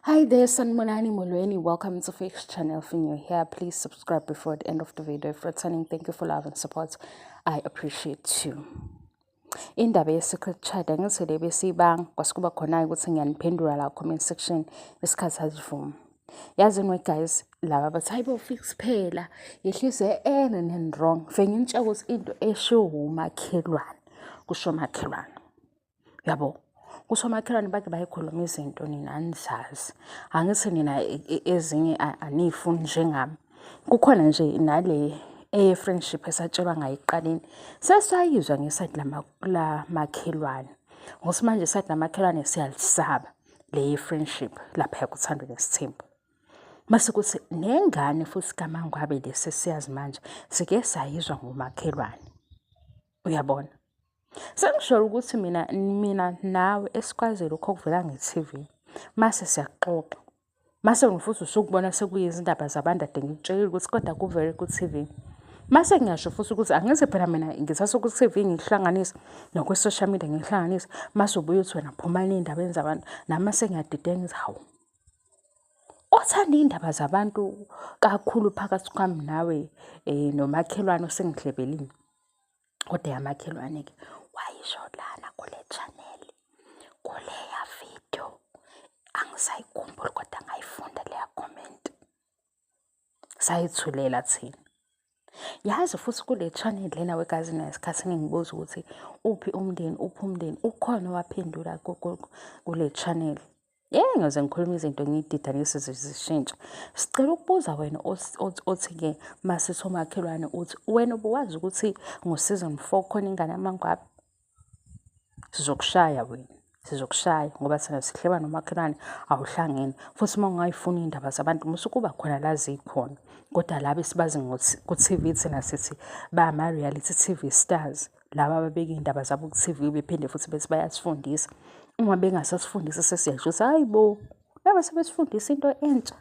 Hi there, Sanmonani Molweni. Welcome to Fix Channel. If you're here, please subscribe before the end of the video. If returning, thank you for love and support. I appreciate you. Indaba ye-secret chat angithi besiyibanga kwasekuba khona ukuthi ngiyaniphendula la comment section isikhathi asivuma. Yazini we guys, laba bathi hayibo fix phela yehlise and wrong. Ngingitshela ukuthi into esho umakhelwane kusho makhelwane. Yabo. Kusomakhelwane bake bayikhuluma izinto nina anizazi. Angithi nina ezinye anifuni njengami. Kukhona nje nale friendship esatshelwa ngayiqaleni. Sesayizwa ngeside la makhelwane. Ngosi manje side lamakhelwane siyalisaba le friendship lapha kuthando nesithembu. Mase kuthi nengane futhi kaMangwabe lesi siyazi manje sike sayizwa ngomakhelwane. Uyabona? Sengisho ukuthi mina nawe esikwazi lokho okuvela nge-TV mase siyaxoxa mase ngifuthi usukubona sekuyizindaba zabantu ade ngikutshela ukuthi kodwa kuvele ku-TV mase ngiyasho futhi ukuthi angize phela mina ngithatha ku-TV ngihlanganise nokwe-social media ngihlanganise mase ubuye uthi wena phuma n'indabeni zabantu nami sengiyadideka ngithi hawu othanda iy'ndaba zabantu kakhulu phakathi kwami nawe nomakhelwane osengidlebelile kodwa yamakhelwane-ke wayisho lana kule channel kuleya video angisayikhumbuli kodwa ngayifunda leya comment sayithulela thina yazi futhi kule channel lena wegazi nesikhathi ngingibuza ukuthi uphi umndeni ukhona waphendula kule channel ngize ngikhuluma izinto ngididanise zishintsha sicela ukubuza wena othi-ke masithi umakhelwane uthi wena ubuwazi ukuthi ngo-season 4 khona ingane yaMangwabe sizokushaya wena sizokushaya ngoba thina sihleba nomakhelwane awuhlangene futhi uma ungayifuni iy'ndaba zabantu musukuba khona la zikhona kodwa laba esibazi ku-TV thina sithi bama-reality TV stars laba ababeka iy'ndaba zabo ku-TV bephinde futhi bethi bayasifundisa uma bengasasifundisa sesiyasho ukuthi hayi bo laba sebesifundisa into entsha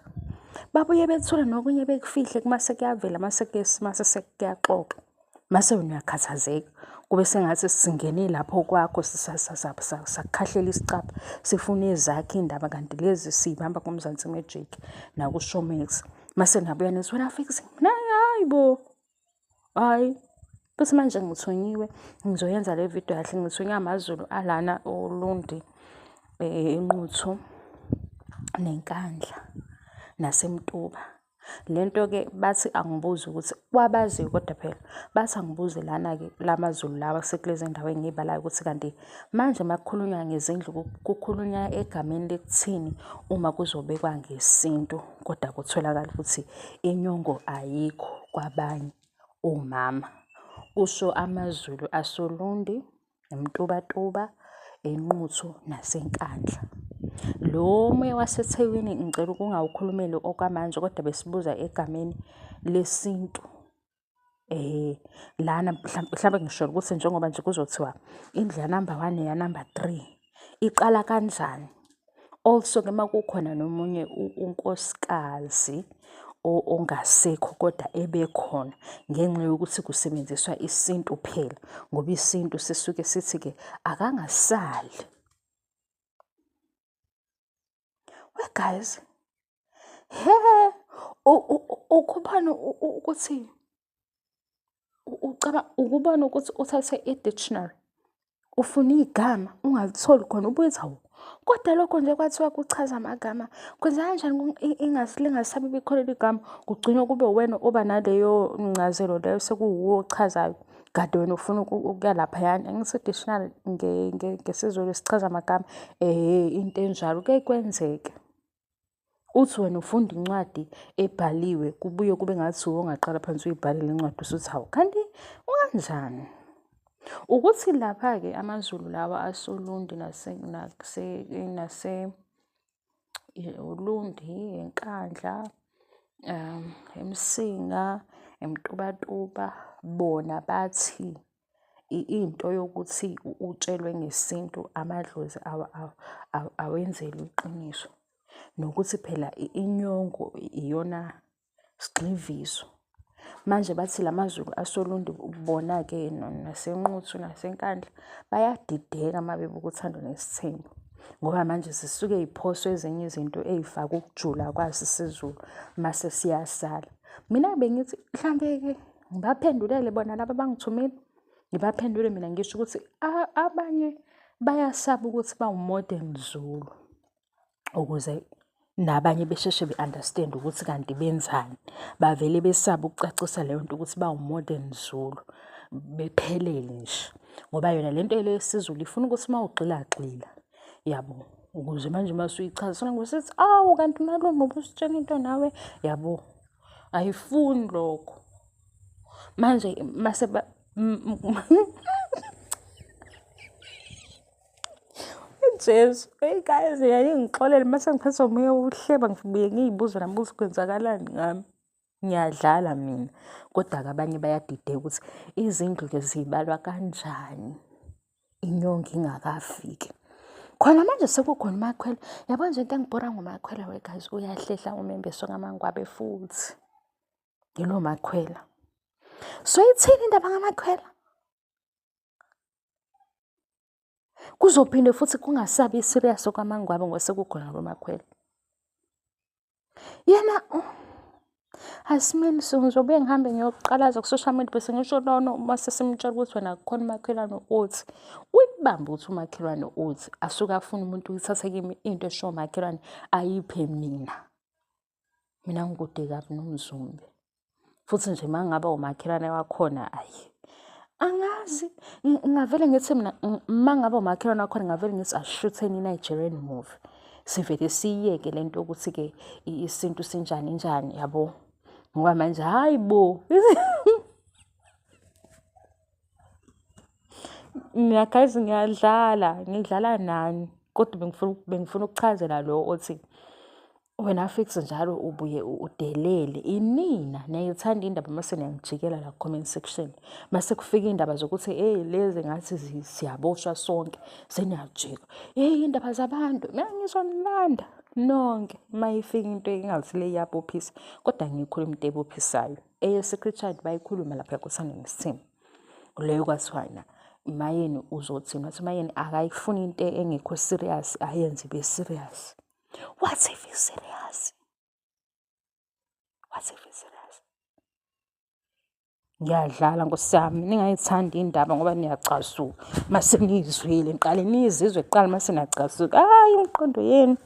babuye bethula nokunye bekufihle kumase kuyavela mase sekuyaxoxa mase wena uyakhathazeka kube sengathi singene lapho kwakho sakukhahlela isicapha sifuna ezakhe indaba kanti lezi siyibamba kuMzansi Magic nakuShowmax mase nabuya nethi wena fix hayi bo hayi bese manje ngithonyiwe ngizoyenza le video yahle ngithonya amaZulu alana uLundi eNquthu neNkandla naseMtuba lento-ke bathi angibuze ukuthi kwabaziyo kodwa phela bathi angibuze lana-ke lamaZulu lawa sekulezi ndawo engiyibalayo ukuthi kanti manje makukhulunywa ngezindlu kukhulunywa egameni lekuthini uma kuzobekwa ngesintu kodwa kutholakala ukuthi inyongo ayikho kwabanye omama kusho amaZulu asoLundi eMtubatuba eNquthu naseNkandla lo moya waseThekwini ngicela ukungawukhulumeli okwamanje kodwa besibuza egameni lesintu lana mhlawumbe ngisho ukuthi njengoba nje kuzothiwa indlu ya-number 1 neya-number 3 iqala kanjani also-ke makukhona nomunye unkosikazi ongasekho kodwa ebekhona ngenxa yokuthi kusebenziswa isintu phela ngoba isintu sisuke sithi-ke akangasali guys ukubona ukuthi ukubona ukuthi uthathe i-dictionary ufuna igama ungalitholi khona ubuye hawu kodwa lokho nje kwathiwa kuchaza amagama kwenza kanjani lingasabi bikholela igama kugcina kube wena oba naleyo ncazelo leyo sekuwuwo ochazayo kade wena ufuna ukuya laphayana angithi dictionary ngesizulu sichaza amagama into enjalo kuke kwenzeke uthi wena ufunda incwadi ebhaliwe kubuye kube ngathi ongaqala phansi uyibhalile incwadi usuthi hawu kanti unganjani ukuthi lapha-ke amaZulu lawa asoLundi uLundi eNkandla eMsinga eMtubatuba bona bathi into yokuthi utshelwe ngesintu amadlozi awenzeli iqiniso nokuthi phela inyongo iyona sigxivizo manje bathi lamaZulu asoLundi bona-ke naseNquthu naseNkandla bayadideka uma bebuka uthando nesithembu ngoba manje sisuke yiphoswe ezinye izinto ey'faka ukujula kwazi isiZulu mase siyasala. Mina bengithi mhlambe-ke ngibaphendulele bona laba abangithumile, ngibaphendule mina ngisho ukuthi abanye bayasaba ukuthi bawu-modern Zulu ukuze nabanye besheshe be-understand ukuthi kanti benzani. Bavele besaba ukucacisa leyo nto ukuthi bawu-modern Zulu, bephelele nje. Ngoba yona le nto le yesiZulu ifuna ukuthi uma ugxilagxila, yabo, ukuze manje uma usuyichaza sona ngosithi, awu kanti malume ubusitshela into nawe, yabo. Ayifuni lokho. Manje mase Jesu, hey guys, ngixolele mase ngiphathwa umoya wokuhleba ngibuye ngiy'buze nami ukuthi kwenzakalani ngami. Ngiyadlala mina. Kodwa-ke abanye bayadideka ukuthi izindlu-ke zibalwa kanjani inyongo ingakafiki. Khona manje sekukhona uMakhwela. Yabo nje into engibhora ngoMakhwela guys, uyahlehla umembeso kaMangwabe futhi. Yilo Makhwela. So ithini indaba ngamakhwela? Kuzophinde futhi kungasabi isirious okaMangwabe ngoba sekukhona lo Makhwela. Yena asimeni ngizobe ngihambe ngiyoqalaza ku-social media bese ngisho lona mase simtshela ukuthi wena kukhona umakhelwane othi. Uyibambe ukuthi umakhelwane othi asuke afuna umuntu ukuthatha kimi into esho umakhelwane ayiphe mina. Mina ngikude kabi noMzumbe. Futhi nje mangaba umakhelwane wakhona ayi. Angazi ngavele ngithi mina mangaba umakhelwane wakhona ngavele ngithi asishutheni i-Nigerian movie. Sivele siyeke lento ukuthi ke isintu sinjani njani yabo. Ngoba manje hayi bo. Ngiyakhazi ngidlala nani kodwa bengifuna ukuchazela lo othi wena fix njalo ubuye udelele inina niyayithanda indaba mase niyangijikela la comment section mase kufika indaba zokuthi lezi ngathi siyaboshwa sonke seniyajika indaba zabantu mina ngizonilanda nonke mayifika into engathi le yabophisa kodwa ngikhuluma into ebophisayo secret child bayikhuluma lapha kuSandile Sithembu leyo kwasina mayeni uzothina wathi mayeni akayifuni into engekho serious ayenze ibe serious. What if it's serious? What if it's serious? Ngiyadlala ngosami ningayithandi indaba ngoba niyacasuka mase nizwile niqale nizizwe kuqala mase niyacasuka hayi umqondo yenu.